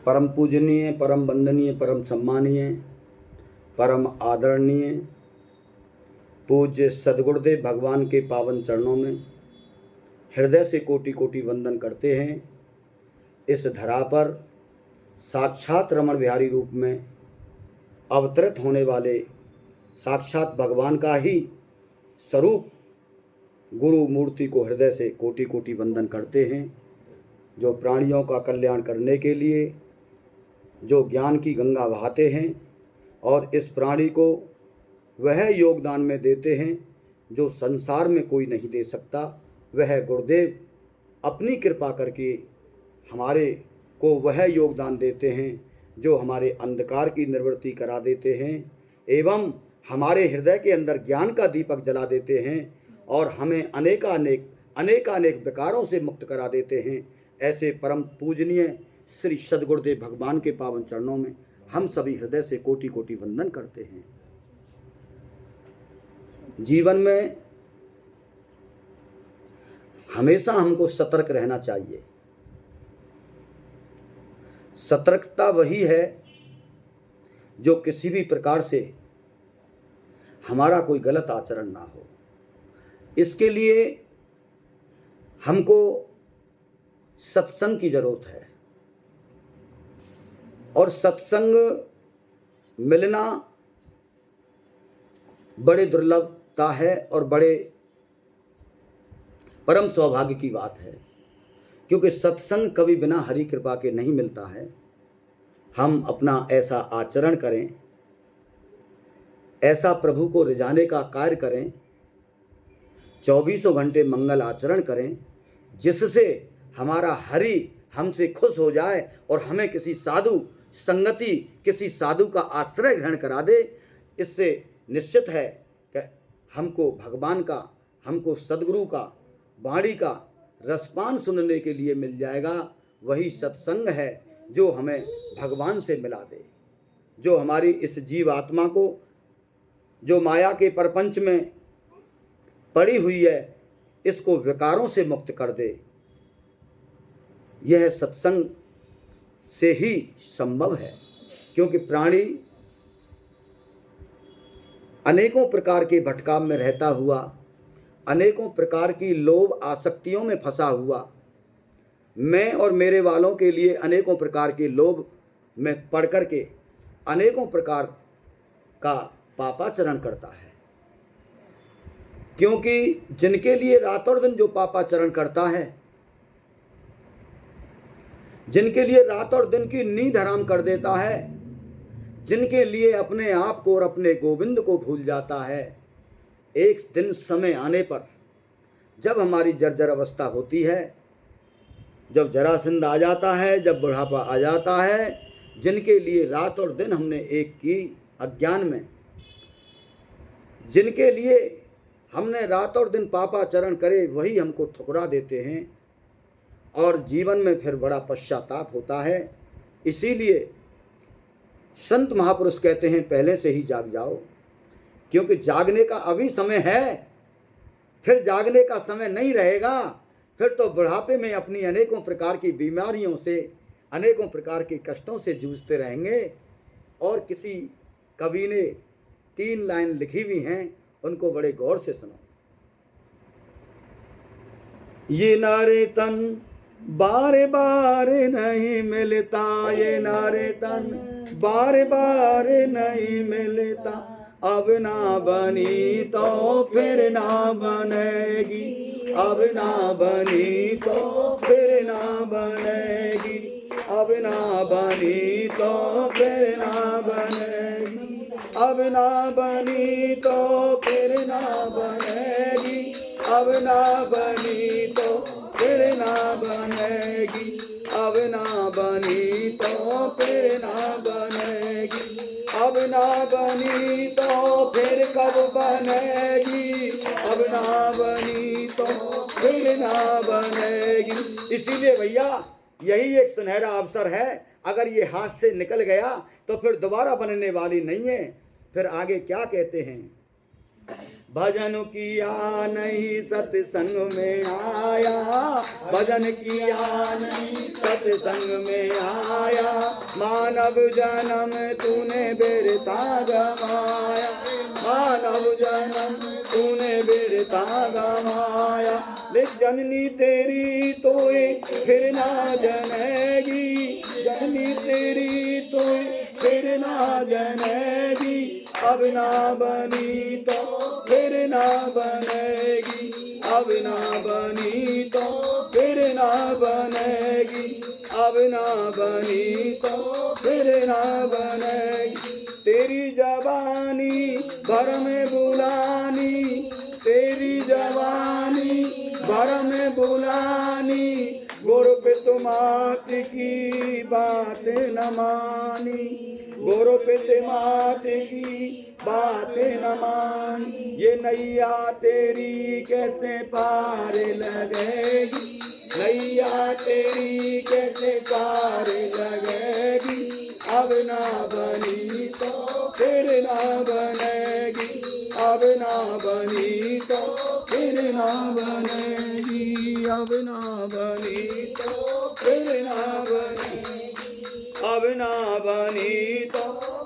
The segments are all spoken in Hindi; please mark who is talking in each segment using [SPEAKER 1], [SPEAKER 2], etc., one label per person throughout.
[SPEAKER 1] परम पूजनीय, परम वंदनीय, परम सम्मानीय, परम आदरणीय पूज्य सद्गुरुदेव भगवान के पावन चरणों में हृदय से कोटि कोटि वंदन करते हैं। इस धरा पर साक्षात रमण बिहारी रूप में अवतरित होने वाले साक्षात भगवान का ही स्वरूप गुरु मूर्ति को हृदय से कोटि कोटि वंदन करते हैं, जो प्राणियों का कल्याण करने के लिए जो ज्ञान की गंगा बहाते हैं और इस प्राणी को वह योगदान में देते हैं जो संसार में कोई नहीं दे सकता। वह गुरुदेव अपनी कृपा करके हमारे को वह योगदान देते हैं जो हमारे अंधकार की निवृत्ति करा देते हैं एवं हमारे हृदय के अंदर ज्ञान का दीपक जला देते हैं और हमें अनेकानेक विकारों से मुक्त करा देते हैं। ऐसे परम पूजनीय श्री सद्गुरुदेव भगवान के पावन चरणों में हम सभी हृदय से कोटि कोटि वंदन करते हैं। जीवन में हमेशा हमको सतर्क रहना चाहिए। सतर्कता वही है जो किसी भी प्रकार से हमारा कोई गलत आचरण ना हो। इसके लिए हमको सत्संग की जरूरत है और सत्संग मिलना बड़े दुर्लभता है और बड़े परम सौभाग्य की बात है, क्योंकि सत्संग कभी बिना हरि कृपा के नहीं मिलता है। हम अपना ऐसा आचरण करें, ऐसा प्रभु को रिझाने का कार्य करें, 24 घंटे मंगल आचरण करें, जिससे हमारा हरि हमसे खुश हो जाए और हमें किसी साधु संगति, किसी साधु का आश्रय ग्रहण करा दे। इससे निश्चित है कि हमको भगवान का, हमको सद्गुरु का वाणी का रसपान सुनने के लिए मिल जाएगा। वही सत्संग है जो हमें भगवान से मिला दे, जो हमारी इस जीव आत्मा को जो माया के प्रपंच में पड़ी हुई है इसको विकारों से मुक्त कर दे। यह सत्संग से ही संभव है, क्योंकि प्राणी अनेकों प्रकार के भटकाव में रहता हुआ, अनेकों प्रकार की लोभ आसक्तियों में फंसा हुआ, मैं और मेरे वालों के लिए अनेकों प्रकार के लोभ में पड़ कर के अनेकों प्रकार का पापाचरण करता है। क्योंकि जिनके लिए रात और दिन जो पापाचरण करता है, जिनके लिए रात और दिन की नींद हराम कर देता है, जिनके लिए अपने आप को और अपने गोविंद को भूल जाता है, एक दिन समय आने पर जब हमारी जर्जर अवस्था होती है, जब जरासंध आ जाता है, जब बुढ़ापा आ जाता है, जिनके लिए रात और दिन हमने एक की अज्ञान में, जिनके लिए हमने रात और दिन पापाचरण करे, वही हमको ठुकरा देते हैं और जीवन में फिर बड़ा पश्चाताप होता है। इसीलिए संत महापुरुष कहते हैं पहले से ही जाग जाओ, क्योंकि जागने का अभी समय है, फिर जागने का समय नहीं रहेगा। फिर तो बुढ़ापे में अपनी अनेकों प्रकार की बीमारियों से, अनेकों प्रकार के कष्टों से जूझते रहेंगे। और किसी कवि ने 3 लाइन लिखी हुई हैं, उनको बड़े गौर से सुनो। ये नारे तन बारे बारे नहीं मिलता, ये नारे तन बारे बारे नहीं मिलता, अब ना बनी तो फिर ना बनेगी, अब ना बनी तो फिर ना बनेगी, अब ना बनी तो फिर ना बनेगी, अब ना बनी तो फिर ना बनेगी, अब ना बनी तो फिर ना बनेगी, अब ना बनी तो फिर ना बनेगी, अब ना बनी तो फिर कब बनेगी, अब ना बनी तो फिर ना बनेगी। इसीलिए भैया यही एक सुनहरा अवसर है, अगर ये हाथ से निकल गया तो फिर दोबारा बनने वाली नहीं है। फिर आगे क्या कहते हैं, भजन किया नहीं सत्संग में आया, भजन किया नहीं सत्संग में आया, मानव जन्म तूने बेरता गवाया, मानव जन्म तूने बेरता गवाया। ले जननी तेरी तोय फिर ना जनेगी, जननी तेरी तोय फिर ना जनेगी, अब ना बनी तो फिर ना बनेगी, अब ना बनी तो फिर ना बनेगी, अब ना बनी तो फिर ना बनेगी। तेरी जवानी भर में बुलानी, तेरी जवानी भर में बुलानी, गुरपित मात की बात न मानी, गुरपित मात की बात न मानी। ये नैया तेरी कैसे पार लगेगी, नैया तेरी कैसे पार लगेगी, अब ना बनी तो फिर ना बनेगी, अब ना बनी तो फिर ना बनेगी, अब ना बनी तो फिर ना बनेगी, अब ना बनी तो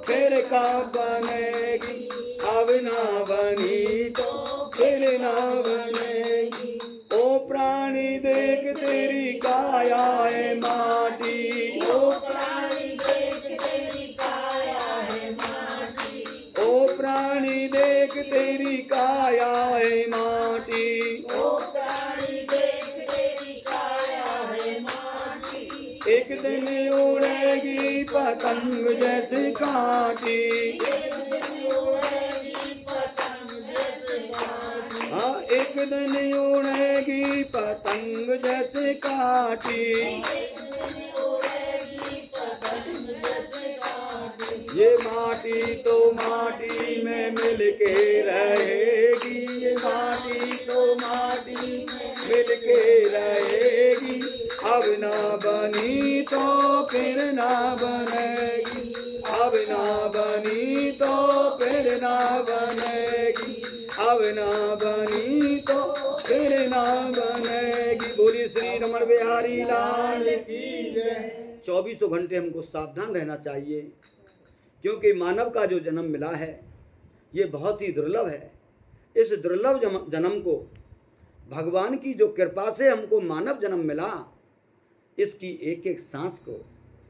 [SPEAKER 1] फिर कब बनेगी, अब ना बनी तो फिर ना बनेगी। ओ प्राणी देख तेरी काया है माटी, ओ प्राणी देख तेरी काया है माटी, ओ प्राणी देख तेरी काया है माटी, ओ प्राणी देख तेरी काया है माटी। एक दिन उड़ेगी पतंग जैसे कांटी, एक दिन उड़ेगी पतंग जैसे कांटी, हाँ एक दिन उड़ेगी पतंग जैसे कांटी, एक दिन उड़ेगी पतंग जैसे कांटी। ये माटी तो माटी में मिल के रहेगी, ये माटी तो माटी में मिल के रहेगी, अब ना बनी तो फिर ना बनेगी, अब ना बनी तो फिर ना बनेगी, अब ना बनी तो फिर ना बनेगी। बोली श्री रमण बिहारी लाल की जय। 24 घंटे हमको सावधान रहना चाहिए, क्योंकि मानव का जो जन्म मिला है ये बहुत ही दुर्लभ है। इस दुर्लभ जन्म को भगवान की जो कृपा से हमको मानव जन्म मिला, इसकी एक एक सांस को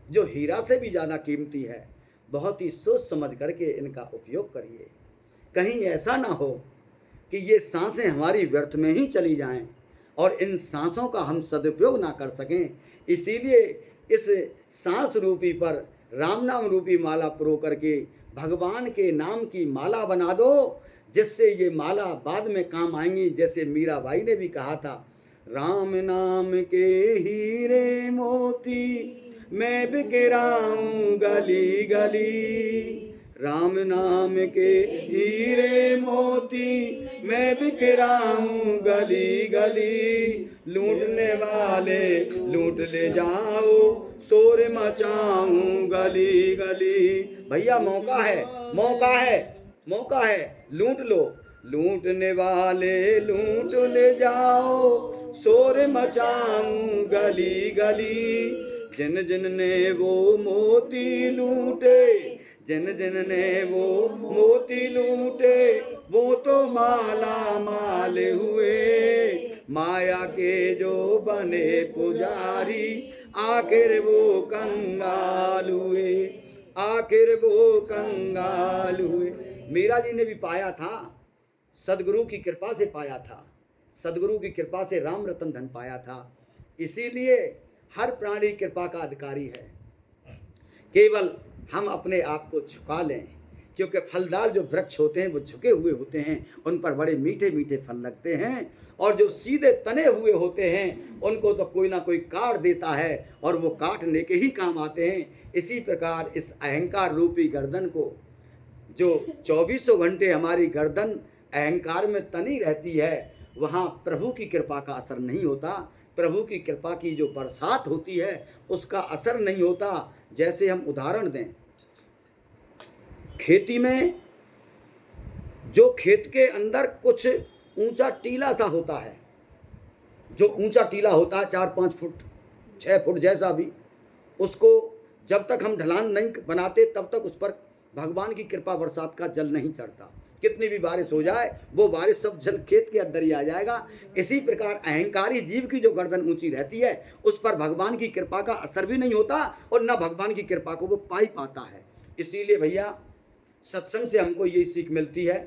[SPEAKER 1] जो हीरा से भी ज़्यादा कीमती है, बहुत ही सोच समझ करके इनका उपयोग करिए। कहीं ऐसा ना हो कि ये सांसें हमारी व्यर्थ में ही चली जाएं और इन सांसों का हम सदुपयोग ना कर सकें। इसीलिए इस सांस रूपी पर राम नाम रूपी माला पुरो करके भगवान के नाम की माला बना दो, जिससे ये माला बाद में काम आएंगी। जैसे मीराबाई ने भी कहा था, राम नाम के हीरे मोती मैं बिखराऊं गली गली, राम नाम के हीरे मोती मैं बिखराऊं गली गली, लूटने वाले लूट ले जाओ शोर मचाऊं गली गली। भैया मौका है, मौका है, मौका है, लूट लो, लूटने वाले लूट ले जाओ शोर मचाऊं गली गली। जिन जिन ने वो मोती लूटे, जिन जिन ने वो मोती लूटे, वो तो माला माल हुए, माया के जो बने पुजारी, आखिर वो कंगाल हुए, आखिर वो कंगाल हुए। मीरा जी ने भी पाया था, सदगुरु की कृपा से पाया था, सदगुरु की कृपा से राम रतन धन पाया था। इसीलिए हर प्राणी कृपा का अधिकारी है। केवल हम अपने आप को झुका लें, क्योंकि फलदार जो वृक्ष होते हैं वो झुके हुए होते हैं, उन पर बड़े मीठे मीठे फल लगते हैं, और जो सीधे तने हुए होते हैं उनको तो कोई ना कोई काट देता है और वो काटने के ही काम आते हैं। इसी प्रकार इस अहंकार रूपी गर्दन को, जो 24 घंटे हमारी गर्दन अहंकार में तनी रहती है, वहाँ प्रभु की कृपा का असर नहीं होता। प्रभु की कृपा की जो बरसात होती है उसका असर नहीं होता। जैसे हम उदाहरण दें, खेती में जो खेत के अंदर कुछ ऊंचा टीला सा होता है, जो ऊंचा टीला होता है 4-5 फुट 6 फुट जैसा भी, उसको जब तक हम ढलान नहीं बनाते तब तक उस पर भगवान की कृपा बरसात का जल नहीं चढ़ता। कितनी भी बारिश हो जाए वो बारिश सब जल खेत के अंदर ही आ जाएगा। इसी प्रकार अहंकारी जीव की जो गर्दन ऊंची रहती है उस पर भगवान की कृपा का असर भी नहीं होता और न भगवान की कृपा को वो पा ही पाता है। इसीलिए भैया सत्संग से हमको ये सीख मिलती है,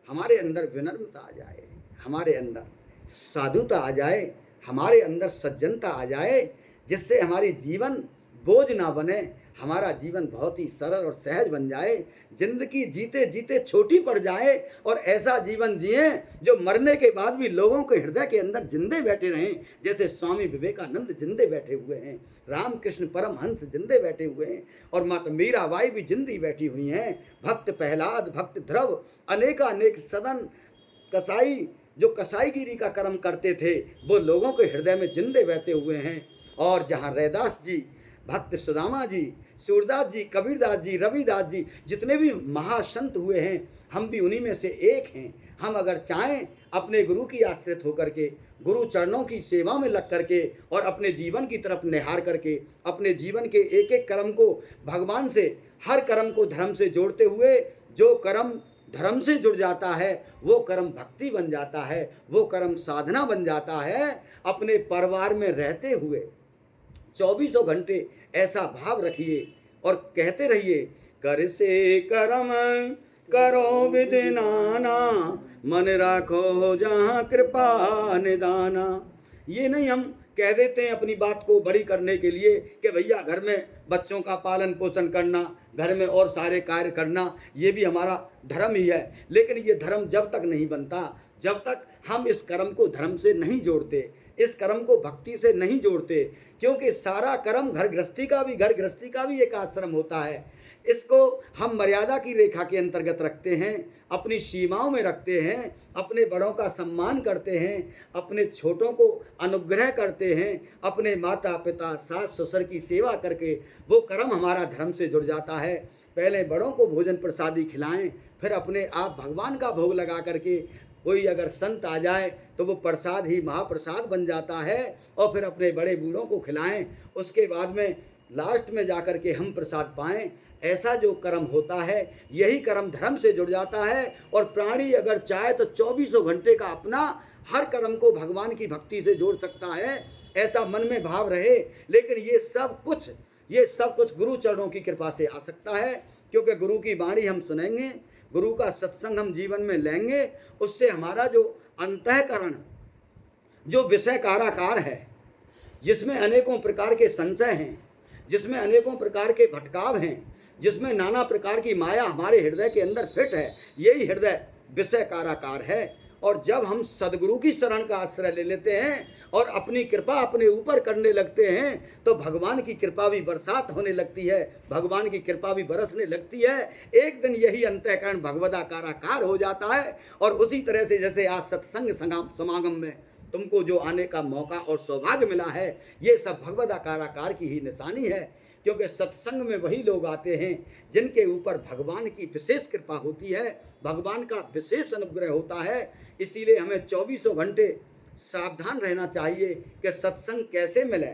[SPEAKER 1] हमारे अंदर विनम्रता आ जाए, हमारे अंदर साधुता आ जाए, हमारे अंदर सज्जनता आ जाए, जिससे हमारी जीवन बोझ ना बने, हमारा जीवन बहुत ही सरल और सहज बन जाए, जिंदगी जीते जीते छोटी पड़ जाए और ऐसा जीवन जिए जो मरने के बाद भी लोगों के हृदय के अंदर जिंदे बैठे रहें। जैसे स्वामी विवेकानंद जिंदे बैठे हुए हैं, रामकृष्ण परमहंस जिंदे बैठे हुए हैं और माता मीराबाई भी जिंदी बैठी हुई हैं, भक्त प्रहलाद, भक्त ध्रुव, अनेकानेक सदन कसाई जो कसाईगिरी का कर्म करते थे वो लोगों के हृदय में जिंदे बैठे हुए हैं। और जहाँ रैदास जी, भक्त सुदामा जी, सूरदास जी, कबीरदास जी, रविदास जी, जितने भी महासंत हुए हैं हम भी उन्हीं में से एक हैं। हम अगर चाहें अपने गुरु की आश्रित होकर के, गुरु चरणों की सेवा में लग करके और अपने जीवन की तरफ निहार करके अपने जीवन के एक एक कर्म को भगवान से, हर कर्म को धर्म से जोड़ते हुए, जो कर्म धर्म से जुड़ जाता है वो कर्म भक्ति बन जाता है, वो कर्म साधना बन जाता है। अपने परिवार में रहते हुए 24 घंटे ऐसा भाव रखिए और कहते रहिए, कर से कर्म करो विधि नाना, मन राखो जहाँ कृपा निदाना। ये नहीं हम कह देते हैं अपनी बात को बड़ी करने के लिए कि भैया घर में बच्चों का पालन पोषण करना, घर में और सारे कार्य करना, ये भी हमारा धर्म ही है। लेकिन ये धर्म जब तक नहीं बनता, जब तक हम इस कर्म को धर्म से नहीं जोड़ते, इस कर्म को भक्ति से नहीं जोड़ते, क्योंकि सारा कर्म घर गृहस्थी का भी एक आश्रम होता है। इसको हम मर्यादा की रेखा के अंतर्गत रखते हैं, अपनी सीमाओं में रखते हैं, अपने बड़ों का सम्मान करते हैं, अपने छोटों को अनुग्रह करते हैं, अपने माता पिता सास ससुर की सेवा करके वो कर्म हमारा धर्म से जुड़ जाता है। पहले बड़ों को भोजन प्रसादी खिलाएं, फिर अपने आप भगवान का भोग लगा करके कोई अगर संत आ जाए तो वो प्रसाद ही महाप्रसाद बन जाता है और फिर अपने बड़े बूढ़ों को खिलाएं, उसके बाद में लास्ट में जाकर के हम प्रसाद पाएं। ऐसा जो कर्म होता है यही कर्म धर्म से जुड़ जाता है। और प्राणी अगर चाहे तो 24 घंटे का अपना हर कर्म को भगवान की भक्ति से जोड़ सकता है, ऐसा मन में भाव रहे। लेकिन ये सब कुछ गुरु चरणों की कृपा से आ सकता है, क्योंकि गुरु की वाणी हम सुनेंगे, गुरु का सत्संग हम जीवन में लेंगे, उससे हमारा जो अंतःकरण जो विषय काराकार है, जिसमें अनेकों प्रकार के संशय हैं, जिसमें अनेकों प्रकार के भटकाव हैं, जिसमें नाना प्रकार की माया हमारे हृदय के अंदर फिट है, यही हृदय विषय काराकार है। और जब हम सदगुरु की शरण का आश्रय ले लेते हैं और अपनी कृपा अपने ऊपर करने लगते हैं तो भगवान की कृपा भी बरसात होने लगती है, भगवान की कृपा भी बरसने लगती है। एक दिन यही अंतःकरण भगवदाकाराकार हो जाता है। और उसी तरह से जैसे आज सत्संग समागम में तुमको जो आने का मौका और सौभाग्य मिला है, ये सब भगवदाकाराकार की ही निशानी है, क्योंकि सत्संग में वही लोग आते हैं जिनके ऊपर भगवान की विशेष कृपा होती है, भगवान का विशेष अनुग्रह होता है। इसीलिए हमें 24 घंटे सावधान रहना चाहिए कि सत्संग कैसे मिले।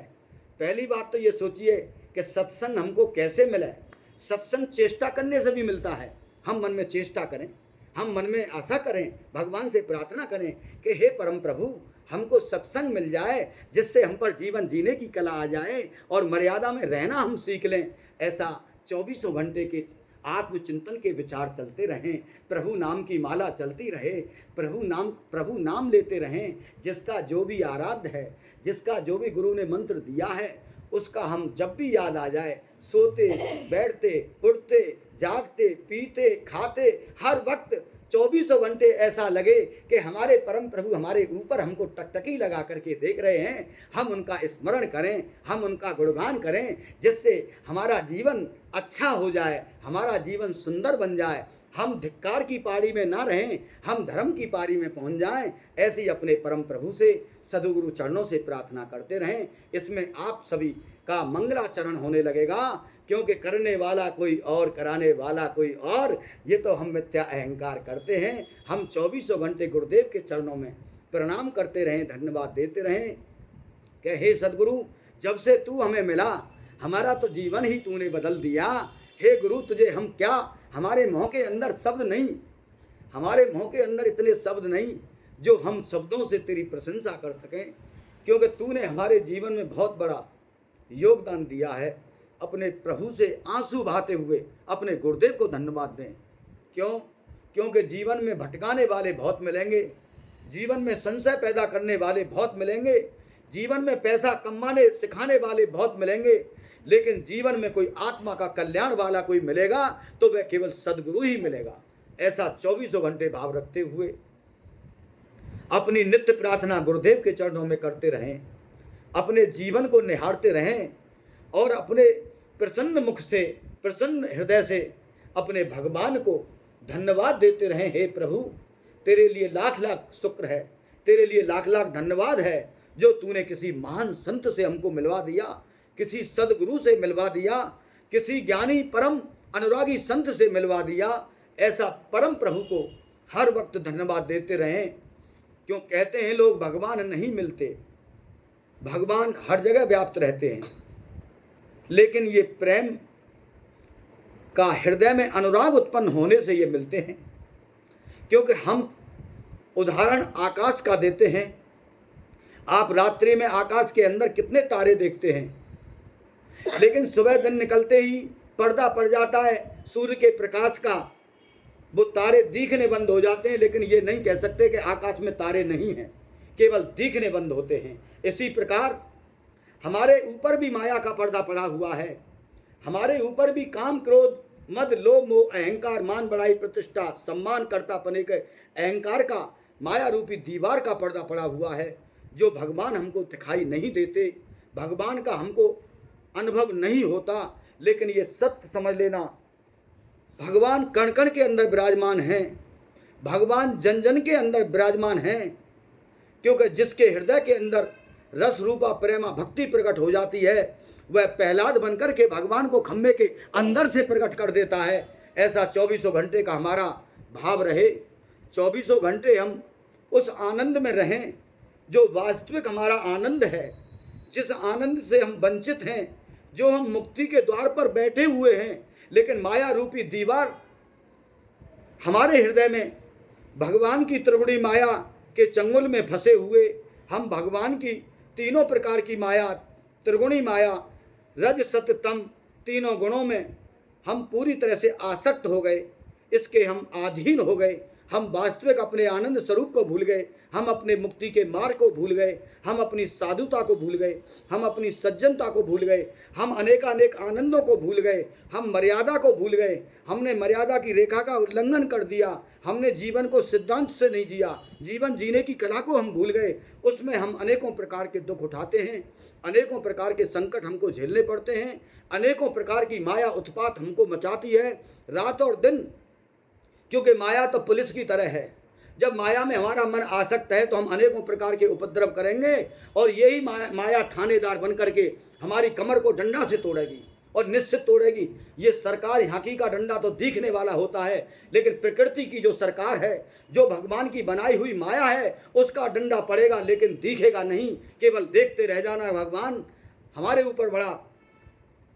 [SPEAKER 1] पहली बात तो ये सोचिए कि सत्संग हमको कैसे मिले। सत्संग चेष्टा करने से भी मिलता है। हम मन में चेष्टा करें, हम मन में आशा करें, भगवान से प्रार्थना करें कि हे परम प्रभु हमको सत्संग मिल जाए, जिससे हम पर जीवन जीने की कला आ जाए और मर्यादा में रहना हम सीख लें। ऐसा 24 घंटे के आत्मचिंतन के विचार चलते रहें, प्रभु नाम की माला चलती रहे, प्रभु नाम लेते रहें। जिसका जो भी आराध्य है, जिसका जो भी गुरु ने मंत्र दिया है, उसका हम जब भी याद आ जाए, सोते बैठते उठते जागते पीते खाते हर वक्त 24 घंटे ऐसा लगे कि हमारे परम प्रभु हमारे ऊपर हमको टकटकी लगा करके देख रहे हैं, हम उनका स्मरण करें, हम उनका गुणगान करें, जिससे हमारा जीवन अच्छा हो जाए, हमारा जीवन सुंदर बन जाए, हम धिक्कार की पारी में ना रहें, हम धर्म की पारी में पहुंच जाएं। ऐसी अपने परम प्रभु से सदगुरु चरणों से प्रार्थना करते रहें। इसमें आप सभी का मंगलाचरण होने लगेगा, क्योंकि करने वाला कोई और, कराने वाला कोई और। ये तो हम मिथ्या अहंकार करते हैं। हम 24 घंटे गुरुदेव के चरणों में प्रणाम करते रहें, धन्यवाद देते रहें कि हे सदगुरु, जब से तू हमें मिला हमारा तो जीवन ही तूने बदल दिया। हे गुरु, तुझे हम क्या, हमारे मुँह के अंदर शब्द नहीं, हमारे मुँह के अंदर इतने शब्द नहीं जो हम शब्दों से तेरी प्रशंसा कर सकें, क्योंकि तूने हमारे जीवन में बहुत बड़ा योगदान दिया है। अपने प्रभु से आंसू बहाते हुए अपने गुरुदेव को धन्यवाद दें। क्यों? क्योंकि जीवन में भटकाने वाले बहुत मिलेंगे, जीवन में संशय पैदा करने वाले बहुत मिलेंगे, जीवन में पैसा कमाने सिखाने वाले बहुत मिलेंगे, लेकिन जीवन में कोई आत्मा का कल्याण वाला कोई मिलेगा तो वह केवल सदगुरु ही मिलेगा। ऐसा 24 घंटे भाव रखते हुए अपनी नित्य प्रार्थना गुरुदेव के चरणों में करते रहें, अपने जीवन को निहारते रहें और अपने प्रसन्न मुख से, प्रसन्न हृदय से अपने भगवान को धन्यवाद देते रहें। हे प्रभु, तेरे लिए लाख लाख शुक्र है, तेरे लिए लाख लाख धन्यवाद है जो तूने किसी महान संत से हमको मिलवा दिया, किसी सदगुरु से मिलवा दिया, किसी ज्ञानी परम अनुरागी संत से मिलवा दिया। ऐसा परम प्रभु को हर वक्त धन्यवाद देते रहें। क्यों कहते हैं लोग भगवान नहीं मिलते, भगवान हर जगह व्याप्त रहते हैं, लेकिन ये प्रेम का हृदय में अनुराग उत्पन्न होने से ये मिलते हैं। क्योंकि हम उदाहरण आकाश का देते हैं। आप रात्रि में आकाश के अंदर कितने तारे देखते हैं, लेकिन सुबह दिन निकलते ही पर्दा पड़ जाता है सूर्य के प्रकाश का, वो तारे दिखने बंद हो जाते हैं। लेकिन ये नहीं कह सकते कि आकाश में तारे नहीं हैं, केवल दिखने बंद होते हैं। इसी प्रकार हमारे ऊपर भी माया का पर्दा पड़ा हुआ है, हमारे ऊपर भी काम क्रोध मद लोभ मोह अहंकार मान बड़ाई प्रतिष्ठा सम्मान कर्ता पने के अहंकार का माया रूपी दीवार का पर्दा पड़ा हुआ है, जो भगवान हमको दिखाई नहीं देते, भगवान का हमको अनुभव नहीं होता। लेकिन ये सत्य समझ लेना, भगवान कण कण के अंदर विराजमान हैं, भगवान जन जन के अंदर विराजमान हैं। क्योंकि जिसके हृदय के अंदर रस रूपा प्रेमा भक्ति प्रकट हो जाती है, वह प्रहलाद बनकर के भगवान को खम्भे के अंदर से प्रकट कर देता है। ऐसा 24 घंटे का हमारा भाव रहे, 24 घंटे हम उस आनंद में रहें जो वास्तविक हमारा आनंद है, जिस आनंद से हम वंचित हैं, जो हम मुक्ति के द्वार पर बैठे हुए हैं, लेकिन माया रूपी दीवार हमारे हृदय में, भगवान की त्रिगुणी माया के चंगुल में फंसे हुए हम भगवान की तीनों प्रकार की माया, त्रिगुणी माया, रज सत्य तम तीनों गुणों में हम पूरी तरह से आसक्त हो गए, इसके हम अधीन हो गए। हम वास्तविक अपने आनंद स्वरूप को भूल गए, हम अपने मुक्ति के मार्ग को भूल गए, हम अपनी साधुता को भूल गए, हम अपनी सज्जनता को भूल गए, हम अनेकानेक आनंदों को भूल गए, हम मर्यादा को भूल गए। हमने मर्यादा की रेखा का उल्लंघन कर दिया, हमने जीवन को सिद्धांत से नहीं जिया, जीवन जीने की कला को हम भूल गए। उसमें हम अनेकों प्रकार के दुख उठाते हैं, अनेकों प्रकार के संकट हमको झेलने पड़ते हैं, अनेकों प्रकार की माया उत्पात हमको मचाती है रात और दिन। क्योंकि माया तो पुलिस की तरह है, जब माया में हमारा मन आसक्त है तो हम अनेकों प्रकार के उपद्रव करेंगे, और यही माया थानेदार बन करके हमारी कमर को डंडा से तोड़ेगी और निश्चित तोड़ेगी। ये सरकार यहाँ की का डंडा तो दिखने वाला होता है, लेकिन प्रकृति की जो सरकार है, जो भगवान की बनाई हुई माया है, उसका डंडा पड़ेगा लेकिन दिखेगा नहीं, केवल देखते रह जाना। भगवान हमारे ऊपर बड़ा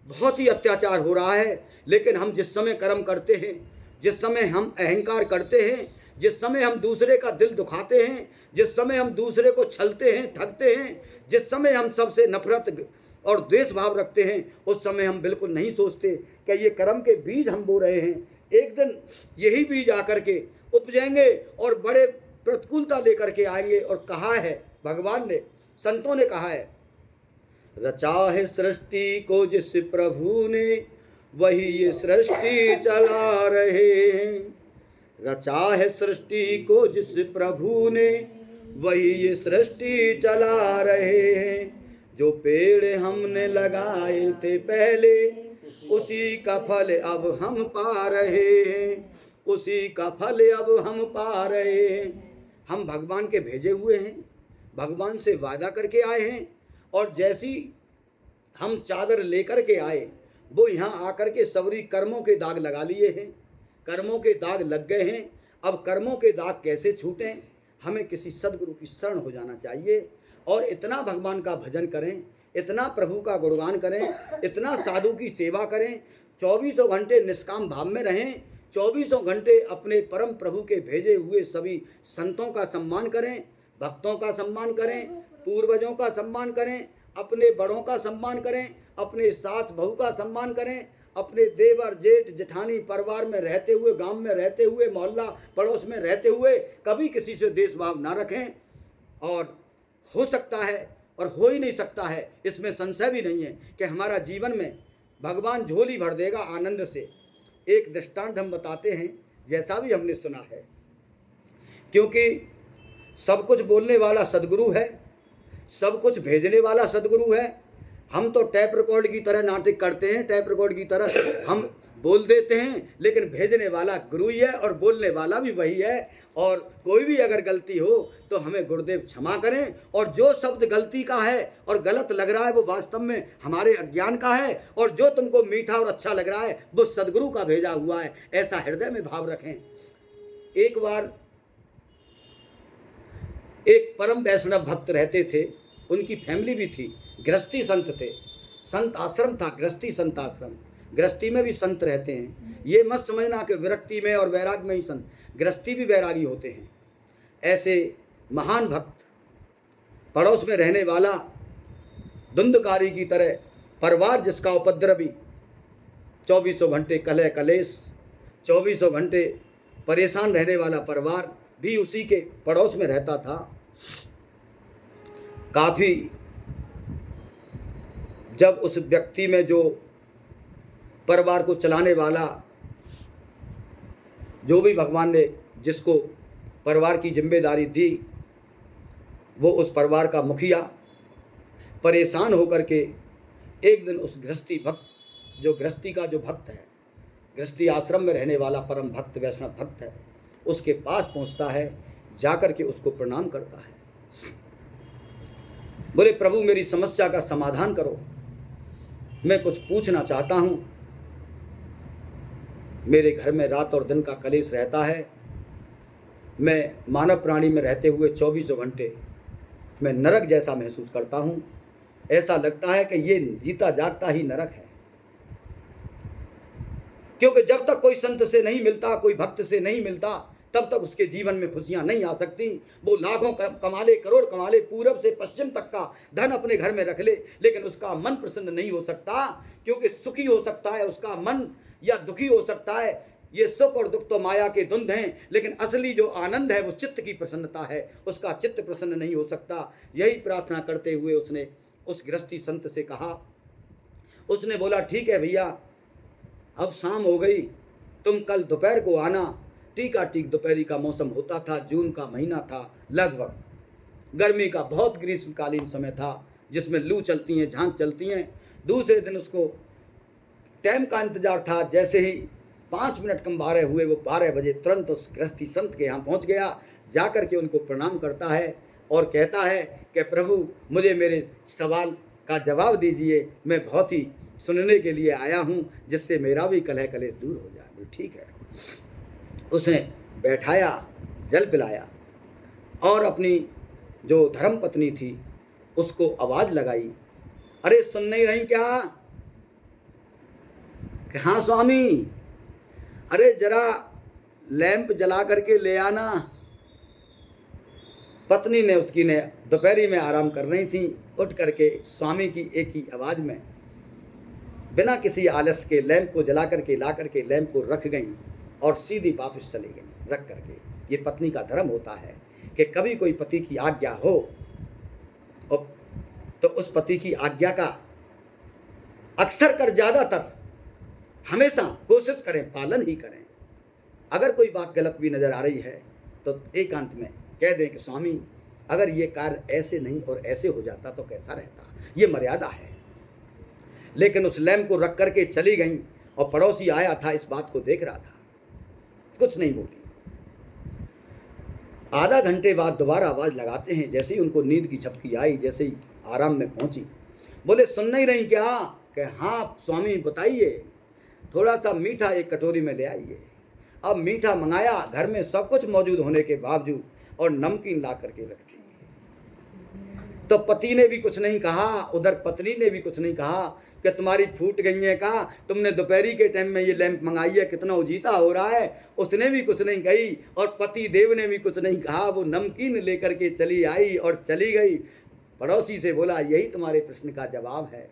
[SPEAKER 1] बहुत ही अत्याचार हो रहा है। लेकिन हम जिस समय कर्म करते हैं, जिस समय हम अहंकार करते हैं, जिस समय हम दूसरे का दिल दुखाते हैं, जिस समय हम दूसरे को छलते हैं, ठगते हैं, जिस समय हम सबसे नफरत और द्वेष भाव रखते हैं, उस समय हम बिल्कुल नहीं सोचते कि ये कर्म के बीज हम बो रहे हैं, एक दिन यही बीज आकर के उपजेंगे और बड़े प्रतिकूलता लेकर के आएंगे। और कहा है भगवान ने, संतों ने कहा है, रचा है सृष्टि को जिस प्रभु ने, वही ये सृष्टि चला रहे हैं। रचा है सृष्टि को जिस प्रभु ने, वही ये सृष्टि चला रहे हैं। जो पेड़ हमने लगाए थे पहले, उसी का फल अब हम पा रहे हैं, उसी का फल अब हम पा रहे हैं। हम भगवान के भेजे हुए हैं, भगवान से वादा करके आए हैं, और जैसी हम चादर लेकर के आए वो यहाँ आकर के सबरी कर्मों के दाग लगा लिए हैं, कर्मों के दाग लग गए हैं। अब कर्मों के दाग कैसे छूटें? हमें किसी सदगुरु की शरण हो जाना चाहिए और इतना भगवान का भजन करें, इतना प्रभु का गुणगान करें, इतना साधु की सेवा करें, 24 घंटे निष्काम भाव में रहें, 24 घंटे अपने परम प्रभु के भेजे हुए सभी संतों का सम्मान करें, भक्तों का सम्मान करें, पूर्वजों का सम्मान करें, अपने बड़ों का सम्मान करें, अपने सास बहू का सम्मान करें, अपने देवर जेठ जेठानी परिवार में रहते हुए, गांव में रहते हुए, मोहल्ला पड़ोस में रहते हुए कभी किसी से देशभाव ना रखें। और हो सकता है और हो ही नहीं सकता है, इसमें संशय भी नहीं है कि हमारा जीवन में भगवान झोली भर देगा आनंद से। एक दृष्टांत हम बताते हैं, जैसा भी हमने सुना है, क्योंकि सब कुछ बोलने वाला सदगुरु है, सब कुछ भेजने वाला सदगुरु है। हम तो टैप रिकॉर्ड की तरह नाटक करते हैं, टैप रिकॉर्ड की तरह हम बोल देते हैं, लेकिन भेजने वाला गुरु ही है और बोलने वाला भी वही है। और कोई भी अगर गलती हो तो हमें गुरुदेव क्षमा करें, और जो शब्द गलती का है और गलत लग रहा है वो वास्तव में हमारे अज्ञान का है, और जो तुमको मीठा और अच्छा लग रहा है वो सदगुरु का भेजा हुआ है, ऐसा हृदय में भाव रखें। एक बार एक परम वैष्णव भक्त रहते थे, उनकी फैमिली भी थी, गृहस्थी संत थे, संत आश्रम था, गृहस्थी संत आश्रम। गृहस्थी में भी संत रहते हैं, ये मत समझना कि विरक्ति में और वैराग में ही संत, गृहस्थी भी वैरागी होते हैं। ऐसे महान भक्त, पड़ोस में रहने वाला, धुंधकारी की तरह परिवार जिसका उपद्रवी, 24 घंटे कलह कलेश, 24 घंटे परेशान रहने वाला परिवार भी उसी के पड़ोस में रहता था। काफ़ी जब उस व्यक्ति में, जो परिवार को चलाने वाला, जो भी भगवान ने जिसको परिवार की जिम्मेदारी दी, वो उस परिवार का मुखिया परेशान होकर के एक दिन उस गृहस्थी भक्त, जो गृहस्थी का जो भक्त है, गृहस्थी आश्रम में रहने वाला परम भक्त वैष्णव भक्त है, उसके पास पहुंचता है, जाकर के उसको प्रणाम करता है। बोले, प्रभु मेरी समस्या का समाधान करो, मैं कुछ पूछना चाहता हूं। मेरे घर में रात और दिन का कलेश रहता है, मैं मानव प्राणी में रहते हुए 24 घंटे मैं नरक जैसा महसूस करता हूं। ऐसा लगता है कि ये जीता जागता ही नरक है, क्योंकि जब तक कोई संत से नहीं मिलता, कोई भक्त से नहीं मिलता, तब तक उसके जीवन में खुशियां नहीं आ सकती। वो लाखों कमा ले, करोड़ कमा ले, पूरब से पश्चिम तक का धन अपने घर में रख ले, लेकिन उसका मन प्रसन्न नहीं हो सकता, क्योंकि सुखी हो सकता है उसका मन या दुखी हो सकता है। ये सुख और दुख तो माया के धुंध हैं, लेकिन असली जो आनंद है वो चित्त की प्रसन्नता है, उसका चित्त प्रसन्न नहीं हो सकता। यही प्रार्थना करते हुए उसने उस गृहस्थी संत से कहा। उसने बोला, ठीक है भैया, अब शाम हो गई, तुम कल दोपहर को आना। टीका टीक दोपहरी का मौसम होता था, जून का महीना था, लगभग गर्मी का बहुत ग्रीष्मकालीन समय था, जिसमें लू चलती हैं, झांक चलती हैं। दूसरे दिन उसको टाइम का इंतजार था। जैसे ही 5 मिनट कम 12 हुए, वो 12 बजे तुरंत उस गृहस्थी संत के यहाँ पहुँच गया। जाकर के उनको प्रणाम करता है और कहता है कि प्रभु मुझे मेरे सवाल का जवाब दीजिए, मैं बहुत ही सुनने के लिए आया हूँ, जिससे मेरा भी कलह कलेश दूर हो जाए। ठीक है। उसने बैठाया, जल पिलाया और अपनी जो धर्म पत्नी थी उसको आवाज़ लगाई, अरे सुन नहीं रही क्या? कि हाँ स्वामी, अरे जरा लैंप जला करके ले आना। पत्नी ने उसकी ने दोपहरी में आराम कर रही थी, उठ करके स्वामी की एक ही आवाज़ में बिना किसी आलस के लैंप को जला करके ला करके लैंप को रख गई और सीधी वापस चली गई रख करके। ये पत्नी का धर्म होता है कि कभी कोई पति की आज्ञा हो तो उस पति की आज्ञा का अक्सर कर ज़्यादातर हमेशा कोशिश करें, पालन ही करें। अगर कोई बात गलत भी नज़र आ रही है तो एकांत में कह दें कि स्वामी, अगर ये कार्य ऐसे नहीं और ऐसे हो जाता तो कैसा रहता। ये मर्यादा है। लेकिन उस लैंप को रख करके चली गई और पड़ोसी आया था, इस बात को देख रहा था, कुछ नहीं बोली। आधा घंटे बाद दोबारा आवाज़ लगाते हैं। जैसे ही उनको नींद की झपकी आई, जैसे ही आराम में पहुंची, बोले सुन नहीं रही क्या? कि हाँ स्वामी बताइए, थोड़ा सा मीठा एक कटोरी में ले आइए। अब मीठा मंगाया, घर में सब कुछ मौजूद होने के बावजूद, और नमकीन ला करके रख दी। तो पति ने भी कुछ नहीं कहा, उधर पत्नी ने भी कुछ नहीं कहा कि तुम्हारी फूट गई है, कहा तुमने दोपहरी के टाइम में ये लैंप मंगाई है, कितना उजीता हो रहा है। उसने भी कुछ नहीं कही और पति देव ने भी कुछ नहीं कहा। वो नमकीन लेकर के चली आई और चली गई। पड़ोसी से बोला, यही तुम्हारे प्रश्न का जवाब है।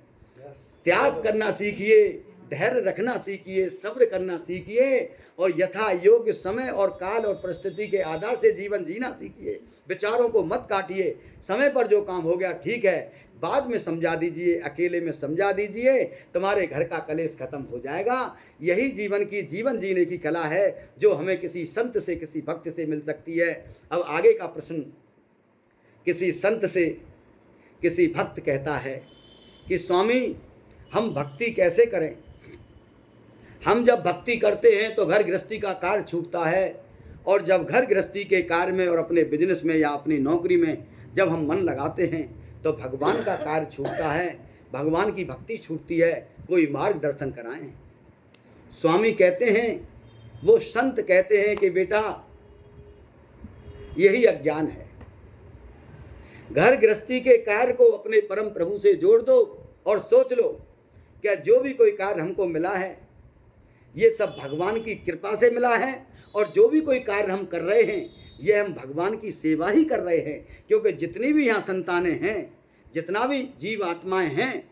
[SPEAKER 1] त्याग करना सीखिए, धैर्य रखना सीखिए, सब्र करना सीखिए, और यथा योग्य समय और काल और परिस्थिति के आधार से जीवन जीना सीखिए। विचारों को मत काटिए। समय पर जो काम हो गया ठीक है, बाद में समझा दीजिए, अकेले में समझा दीजिए, तुम्हारे घर का कलेश खत्म हो जाएगा। यही जीवन जीने की कला है जो हमें किसी संत से, किसी भक्त से मिल सकती है। अब आगे का प्रश्न, किसी संत से किसी भक्त कहता है कि स्वामी हम भक्ति कैसे करें? हम जब भक्ति करते हैं तो घर गृहस्थी का कार्य छूटता है, और जब घर गृहस्थी के कार्य में और अपने बिजनेस में या अपनी नौकरी में जब हम मन लगाते हैं तो भगवान का कार्य छूटता है, भगवान की भक्ति छूटती है। कोई मार्गदर्शन कराएं। स्वामी कहते हैं, वो संत कहते हैं कि बेटा यही अज्ञान है। घर गृहस्थी के कार्य को अपने परम प्रभु से जोड़ दो और सोच लो, क्या जो भी कोई कार्य हमको मिला है ये सब भगवान की कृपा से मिला है, और जो भी कोई कार्य हम कर रहे हैं ये हम भगवान की सेवा ही कर रहे हैं। क्योंकि जितनी भी यहाँ संतानें हैं, जितना भी जीव आत्माएं हैं,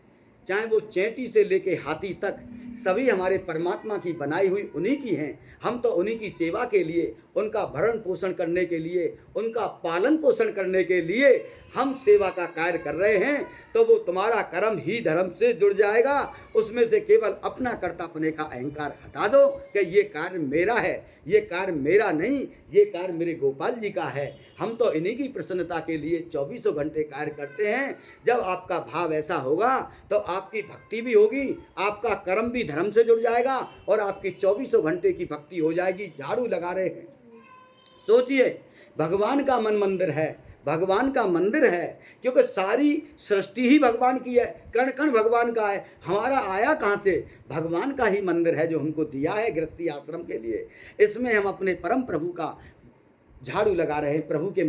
[SPEAKER 1] चाहे वो चैंटी से लेके हाथी तक, सभी हमारे परमात्मा की बनाई हुई उन्हीं की हैं। हम तो उन्हीं की सेवा के लिए, उनका भरण पोषण करने के लिए, उनका पालन पोषण करने के लिए हम सेवा का कार्य कर रहे हैं। तो वो तुम्हारा कर्म ही धर्म से जुड़ जाएगा। उसमें से केवल अपना कर्तापने का अहंकार हटा दो कि ये कार्य मेरा है, ये कार्य मेरा नहीं, ये कार्य मेरे गोपाल जी का है। हम तो इन्हीं की प्रसन्नता के लिए 24 घंटे कार्य करते हैं। जब आपका भाव ऐसा होगा तो आपकी भक्ति भी होगी, आपका कर्म भी धर्म से जुड़ जाएगा, और आपकी 24 घंटे की भक्ति हो जाएगी। झाड़ू लगा रहे हैं, सोचिए, भगवान का मन मंदिर है, भगवान का मंदिर है, क्योंकि सारी सृष्टि ही भगवान की है, कण कण भगवान का है। हमारा आया कहाँ से? भगवान का ही मंदिर है जो हमको दिया है गृहस्थी आश्रम के लिए। इसमें हम अपने परम प्रभु का झाड़ू लगा रहे हैं, प्रभु के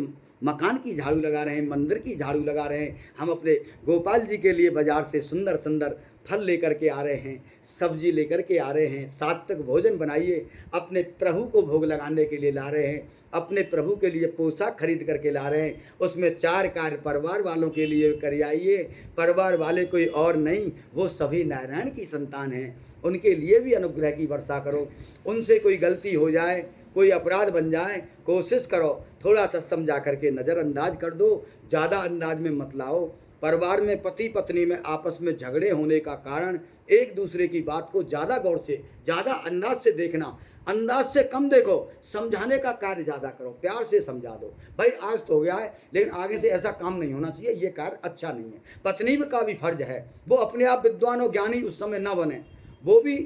[SPEAKER 1] मकान की झाड़ू लगा रहे हैं, मंदिर की झाड़ू लगा रहे हैं। हम अपने गोपाल जी के लिए बाजार से सुंदर सुंदर फल लेकर के आ रहे हैं, सब्जी लेकर के आ रहे हैं, सात्विक भोजन बनाइए, अपने प्रभु को भोग लगाने के लिए ला रहे हैं, अपने प्रभु के लिए पोशाक खरीद करके ला रहे हैं। उसमें 4 कार्य परिवार वालों के लिए कर आइए। परिवार वाले कोई और नहीं, वो सभी नारायण की संतान हैं, उनके लिए भी अनुग्रह की वर्षा करो। उनसे कोई गलती हो जाए, कोई अपराध बन जाए, कोशिश करो थोड़ा सा समझा करके नज़रअंदाज कर दो, ज़्यादा अंदाज में मत लाओ। परिवार में पति पत्नी में आपस में झगड़े होने का कारण एक दूसरे की बात को ज़्यादा गौर से, ज़्यादा अंदाज से देखना, अंदाज से कम देखो, समझाने का कार्य ज़्यादा करो, प्यार से समझा दो, भाई आज तो हो गया है लेकिन आगे से ऐसा काम नहीं होना चाहिए, ये कार्य अच्छा नहीं है। पत्नी का भी फर्ज है, वो अपने आप विद्वान और ज्ञानी उस समय ना बने, वो भी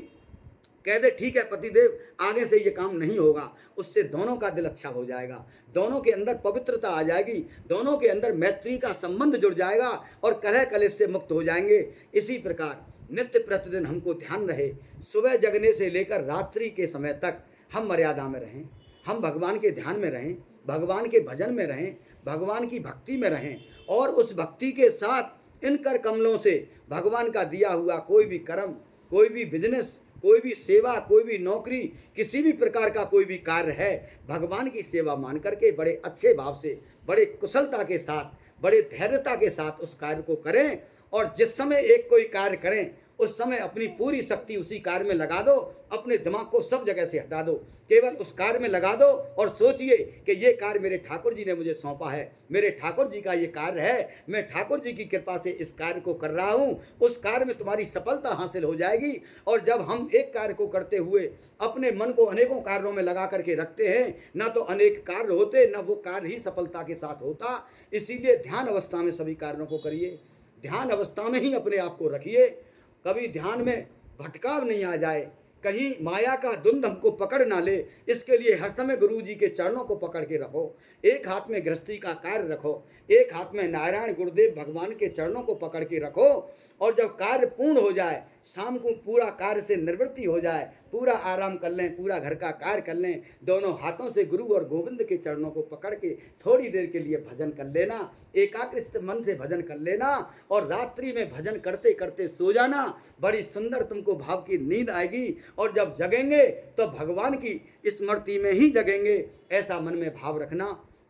[SPEAKER 1] कह दे ठीक है पतिदेव आगे से ये काम नहीं होगा, उससे दोनों का दिल अच्छा हो जाएगा, दोनों के अंदर पवित्रता आ जाएगी, दोनों के अंदर मैत्री का संबंध जुड़ जाएगा और कलह कलेश से मुक्त हो जाएंगे। इसी प्रकार नित्य प्रतिदिन हमको ध्यान रहे, सुबह जगने से लेकर रात्रि के समय तक हम मर्यादा में रहें, हम भगवान के ध्यान में रहें, भगवान के भजन में रहें, भगवान की भक्ति में रहें, और उस भक्ति के साथ इन कर कमलों से भगवान का दिया हुआ कोई भी कर्म, कोई भी बिजनेस, कोई भी सेवा, कोई भी नौकरी, किसी भी प्रकार का कोई भी कार्य है, भगवान की सेवा मान करके बड़े अच्छे भाव से, बड़े कुशलता के साथ, बड़े धैर्यता के साथ उस कार्य को करें। और जिस समय एक कोई कार्य करें उस समय अपनी पूरी शक्ति उसी कार्य में लगा दो, अपने दिमाग को सब जगह से हटा दो, केवल उस कार्य में लगा दो और सोचिए कि ये कार्य मेरे ठाकुर जी ने मुझे सौंपा है, मेरे ठाकुर जी का ये कार्य है, मैं ठाकुर जी की कृपा से इस कार्य को कर रहा हूँ। उस कार्य में तुम्हारी सफलता हासिल हो जाएगी। और जब हम एक कार्य को करते हुए अपने मन को अनेकों कार्यों में लगा करके रखते हैं, ना तो अनेक कार्य होते, ना वो कार्य ही सफलता के साथ होता। इसीलिए ध्यान अवस्था में सभी कार्यों को करिए, ध्यान अवस्था में ही अपने आप को रखिए, कभी ध्यान में भटकाव नहीं आ जाए, कहीं माया का धुंध हमको पकड़ ना ले, इसके लिए हर समय गुरु जी के चरणों को पकड़ के रखो। एक हाथ में गृहस्थी का कार्य रखो, एक हाथ में नारायण गुरुदेव भगवान के चरणों को पकड़ के रखो। और जब कार्य पूर्ण हो जाए, शाम को पूरा कार्य से निवृत्ति हो जाए, पूरा आराम कर लें, पूरा घर का कार्य कर लें, दोनों हाथों से गुरु और गोविंद के चरणों को पकड़ के थोड़ी देर के लिए भजन कर लेना, एकाग्रचित्त मन से भजन कर लेना और रात्रि में भजन करते करते सो जाना। बड़ी सुंदर तुमको भाव की नींद आएगी और जब जगेंगे तो भगवान की स्मृति में ही जगेंगे, ऐसा मन में भाव रखना।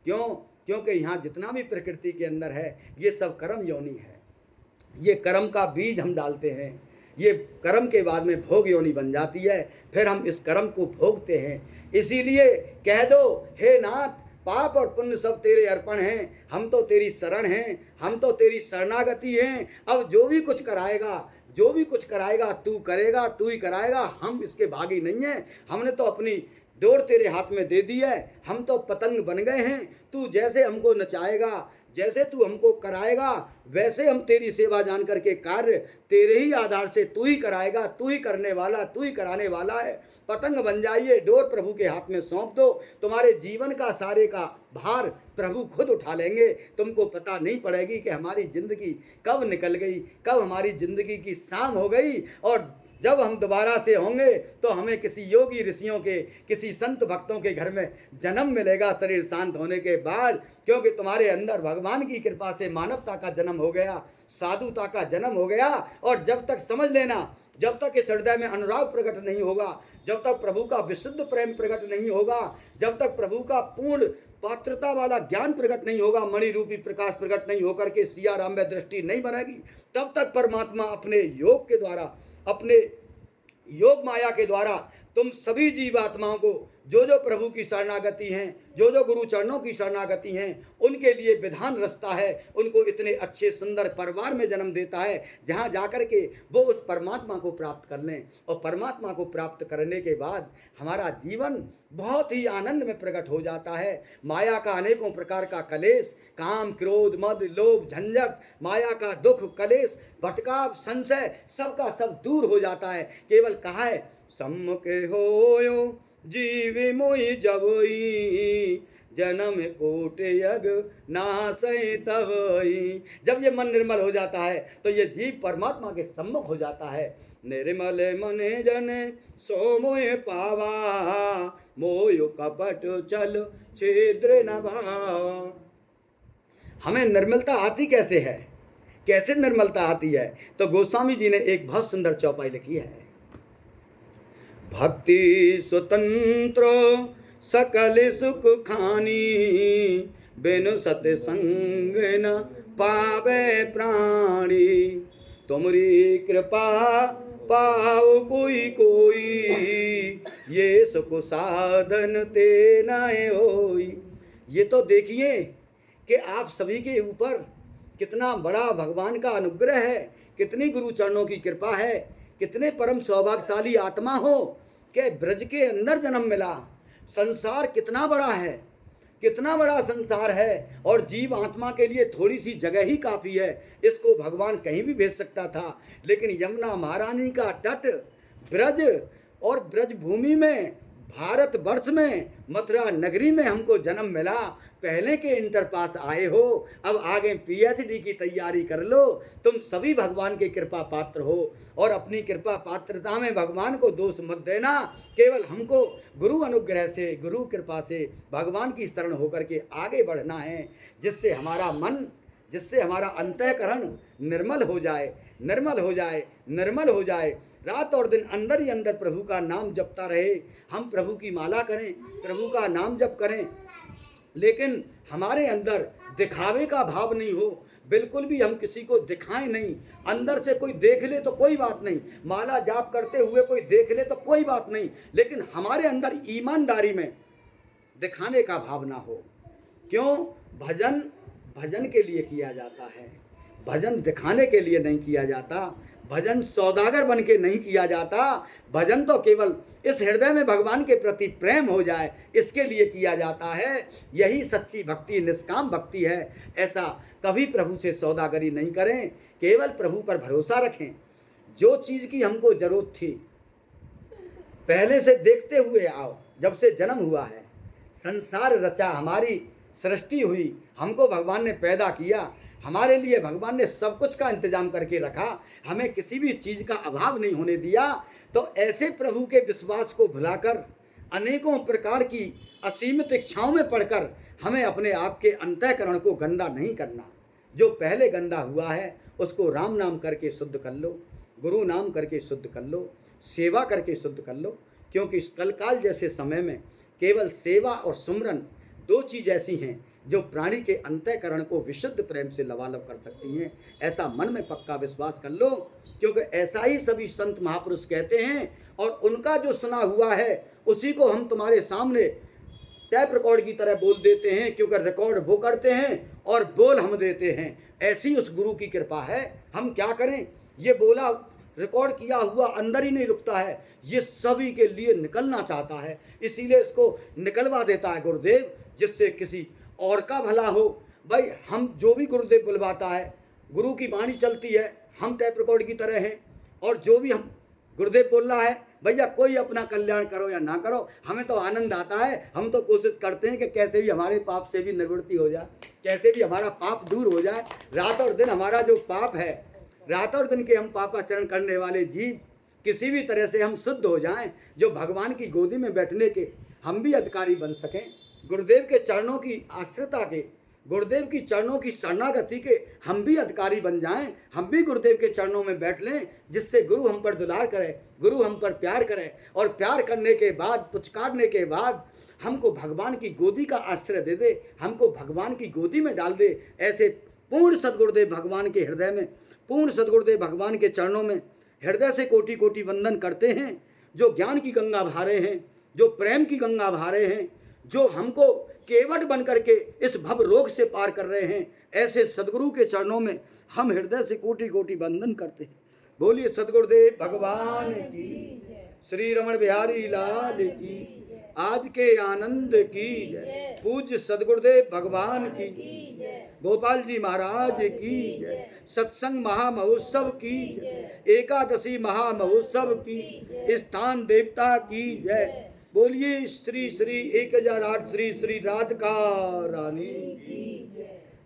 [SPEAKER 1] क्यों? क्योंकि यहाँ जितना भी प्रकृति के अंदर है ये सब कर्म योनि है। ये कर्म का बीज हम डालते हैं, ये कर्म के बाद में भोग योनि बन जाती है, फिर हम इस कर्म को भोगते हैं। इसीलिए कह दो, हे नाथ, पाप और पुण्य सब तेरे अर्पण हैं, हम तो तेरी शरण हैं, हम तो तेरी शरणागति हैं। अब जो भी कुछ कराएगा, जो भी कुछ कराएगा तू करेगा, तू ही कराएगा, हम इसके भागी नहीं हैं। हमने तो अपनी डोर तेरे हाथ में दे दी है, हम तो पतंग बन गए हैं। तू जैसे हमको नचाएगा, जैसे तू हमको कराएगा, वैसे हम तेरी सेवा जान करके कार्य तेरे ही आधार से तू ही कराएगा, तू ही करने वाला, तू ही कराने वाला है। पतंग बन जाइए, डोर प्रभु के हाथ में सौंप दो, तुम्हारे जीवन का सारे का भार प्रभु खुद उठा लेंगे। तुमको पता नहीं पड़ेगी कि हमारी जिंदगी कब निकल गई, कब हमारी जिंदगी की शाम हो गई। और जब हम दोबारा से होंगे तो हमें किसी योगी ऋषियों के, किसी संत भक्तों के घर में जन्म मिलेगा शरीर शांत होने के बाद। क्योंकि तुम्हारे अंदर भगवान की कृपा से मानवता का जन्म हो गया, साधुता का जन्म हो गया। और जब तक समझ लेना, जब तक इस हृदय में अनुराग प्रकट नहीं होगा, जब तक प्रभु का विशुद्ध प्रेम प्रकट नहीं होगा, जब तक प्रभु का पूर्ण पात्रता वाला ज्ञान प्रकट नहीं होगा, मणि रूपी प्रकाश प्रकट नहीं होकर के सिया राम में दृष्टि नहीं बनेगी, तब तक परमात्मा अपने योग के द्वारा, अपने योग माया के द्वारा तुम सभी जीवात्माओं को जो जो प्रभु की शरणागति हैं, जो जो गुरु चरणों की शरणागति हैं, उनके लिए विधान रचता है, उनको इतने अच्छे सुंदर परिवार में जन्म देता है जहाँ जाकर के वो उस परमात्मा को प्राप्त कर लें। और परमात्मा को प्राप्त करने के बाद हमारा जीवन बहुत ही आनंद में प्रकट हो जाता है। माया का अनेकों प्रकार का कलेश, काम, क्रोध, मद, लोभ, झंझट, माया का दुख, कलेश, भटकाव, संशय, सबका सब दूर हो जाता है। केवल कहा है, सम्मुखे होयो जीव मोहि जबोई, जन्म कोट यग नासै तबई। जब ये मन निर्मल हो जाता है तो ये जीव परमात्मा के सम्मुख हो जाता है। निर्मल मने जने सो मोह पावा, मोयो कपट चल छिद्र न भावा। हमें निर्मलता आती कैसे है, कैसे निर्मलता आती है? तो गोस्वामी जी ने एक बहुत सुंदर चौपाई लिखी है। भक्ति स्वतंत्र सकल सुख खानी, बिनु सत्संग न पावे प्राणी। तुमरी कृपा पाओ कोई कोई, ये सुख साधन ते न होई। ये तो देखिए कि आप सभी के ऊपर कितना बड़ा भगवान का अनुग्रह है, कितनी गुरु चरणों की कृपा है, कितने परम सौभाग्यशाली आत्मा हो कि ब्रज के अंदर जन्म मिला। संसार कितना बड़ा है, कितना बड़ा संसार है, और जीव आत्मा के लिए थोड़ी सी जगह ही काफ़ी है। इसको भगवान कहीं भी भेज सकता था, लेकिन यमुना महारानी का तट ब्रज और ब्रज भूमि में, भारत वर्ष में, मथुरा नगरी में हमको जन्म मिला। पहले के इंटर पास आए हो, अब आगे पीएचडी की तैयारी कर लो। तुम सभी भगवान के कृपा पात्र हो और अपनी कृपा पात्रता में भगवान को दोष मत देना। केवल हमको गुरु अनुग्रह से, गुरु कृपा से भगवान की शरण होकर के आगे बढ़ना है, जिससे हमारा मन, जिससे हमारा अंतःकरण निर्मल हो जाए, निर्मल हो जाए, निर्मल हो जाए। रात और दिन अंदर ही अंदर प्रभु का नाम जपता रहे। हम प्रभु की माला करें, प्रभु का नाम जप करें, लेकिन हमारे अंदर दिखावे का भाव नहीं हो, बिल्कुल भी हम किसी को दिखाएं नहीं। अंदर से कोई देख ले तो कोई बात नहीं, माला जाप करते हुए कोई देख ले तो कोई बात नहीं, लेकिन हमारे अंदर ईमानदारी में दिखाने का भाव ना हो। क्यों? भजन भजन के लिए किया जाता है, भजन दिखाने के लिए नहीं किया जाता। भजन सौदागर बन के नहीं किया जाता। भजन तो केवल इस हृदय में भगवान के प्रति प्रेम हो जाए, इसके लिए किया जाता है। यही सच्ची भक्ति, निष्काम भक्ति है। ऐसा कभी प्रभु से सौदागरी नहीं करें, केवल प्रभु पर भरोसा रखें। जो चीज़ की हमको जरूरत थी, पहले से देखते हुए आओ, जब से जन्म हुआ है, संसार रचा, हमारी सृष्टि हुई, हमको भगवान ने पैदा किया, हमारे लिए भगवान ने सब कुछ का इंतजाम करके रखा, हमें किसी भी चीज़ का अभाव नहीं होने दिया। तो ऐसे प्रभु के विश्वास को भुलाकर अनेकों प्रकार की असीमित इच्छाओं में पड़कर हमें अपने आप के अंतःकरण को गंदा नहीं करना। जो पहले गंदा हुआ है उसको राम नाम करके शुद्ध कर लो, गुरु नाम करके शुद्ध कर लो, सेवा करके शुद्ध कर लो। क्योंकि इस कलकाल जैसे समय में केवल सेवा और सुमरन दो चीज़ ऐसी हैं जो प्राणी के अंतःकरण को विशुद्ध प्रेम से लबालब कर सकती हैं। ऐसा मन में पक्का विश्वास कर लो, क्योंकि ऐसा ही सभी संत महापुरुष कहते हैं और उनका जो सुना हुआ है उसी को हम तुम्हारे सामने टैप रिकॉर्ड की तरह बोल देते हैं, क्योंकि रिकॉर्ड वो करते हैं और बोल हम देते हैं। ऐसी उस गुरु की कृपा है। हम क्या करें, ये बोला रिकॉर्ड किया हुआ अंदर ही नहीं रुकता है, ये सभी के लिए निकलना चाहता है, इसीलिए इसको निकलवा देता है गुरुदेव, जिससे किसी और का भला हो। भाई हम जो भी गुरुदेव बुलवाता है, गुरु की वाणी चलती है, हम टैप रिकॉर्ड की तरह हैं, और जो भी हम गुरुदेव बोल रहा है, भैया कोई अपना कल्याण करो या ना करो, हमें तो आनंद आता है। हम तो कोशिश करते हैं कि कैसे भी हमारे पाप से भी निवृत्ति हो जाए, कैसे भी हमारा पाप दूर हो जाए। रात और दिन हमारा जो पाप है, रात और दिन के हम पापाचरण करने वाले जीव किसी भी तरह से हम शुद्ध हो जाएं, जो भगवान की गोदी में बैठने के हम भी अधिकारी बन सकें, गुरुदेव के चरणों की आश्रिता के, गुरुदेव की चरणों की शरणागति के हम भी अधिकारी बन जाएं, हम भी गुरुदेव के चरणों में बैठ लें, जिससे गुरु हम पर दुलार करे, गुरु हम पर प्यार करे, और प्यार करने के बाद, पुचकारने के बाद हमको भगवान की गोदी का आश्रय दे दे, हमको भगवान की गोदी में डाल दे। ऐसे पूर्ण सद्गुरुदेव भगवान के हृदय में, पूर्ण सद्गुरुदेव भगवान के चरणों में हृदय से कोटि कोटि वंदन करते हैं, जो ज्ञान की गंगा भारे हैं, जो प्रेम की गंगा भारे हैं, जो हमको केवट बन करके इस भव रोग से पार कर रहे हैं। ऐसे सदगुरु के चरणों में हम हृदय से कोटि कोटि वंदन करते हैं। बोलिए सदगुरुदेव भगवान की, श्री रमण बिहारी लाल की, आज के आनंद की जय, पूज्य सदगुरुदेव भगवान की, गोपाल जी महाराज की जय, सत्संग महामहोत्सव की जय, एकादशी महामहोत्सव की, स्थान देवता की जय। बोलिए श्री श्री 1008 श्री श्री राधिका रानी की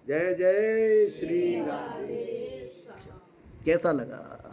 [SPEAKER 1] जय। जय श्री राधे। कैसा लगा?